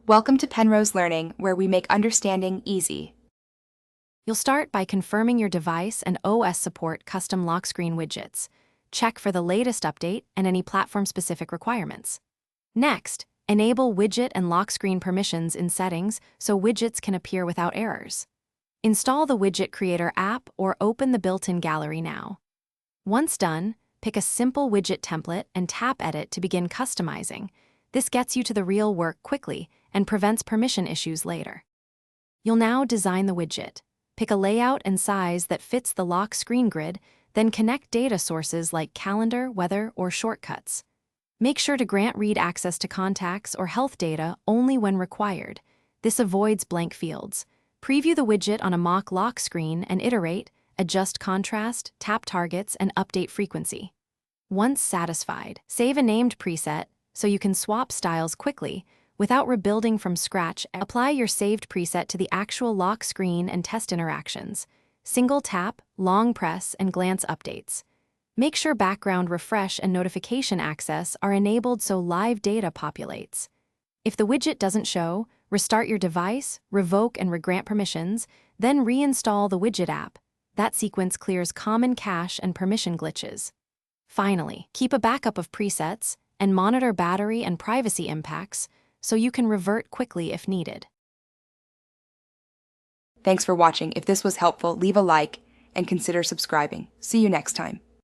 Welcome to Penrose Learning, where we make understanding easy. You'll start by confirming your device and OS support custom lock screen widgets. Check for the latest update and any platform-specific requirements. Next, enable widget and lock screen permissions in settings so widgets can appear without errors. Install the Widget Creator app or open the built-in gallery now. Once done, pick a simple widget template and tap Edit to begin customizing. This gets you to the real work quickly and prevents permission issues later. You'll now design the widget. Pick a layout and size that fits the lock screen grid, then connect data sources like calendar, weather, or shortcuts. Make sure to grant read access to contacts or health data only when required. This avoids blank fields. Preview the widget on a mock lock screen and iterate, adjust contrast, tap targets, and update frequency. Once satisfied, save a named preset so you can swap styles quickly without rebuilding from scratch. Apply your saved preset to the actual lock screen and test interactions. Single tap, long press, and glance updates. Make sure background refresh and notification access are enabled so live data populates. If the widget doesn't show, restart your device, revoke and regrant permissions, then reinstall the widget app. That sequence clears common cache and permission glitches. Finally, keep a backup of presets and monitor battery and privacy impacts so you can revert quickly if needed. Thanks for watching. If this was helpful, leave a like and consider subscribing. See you next time.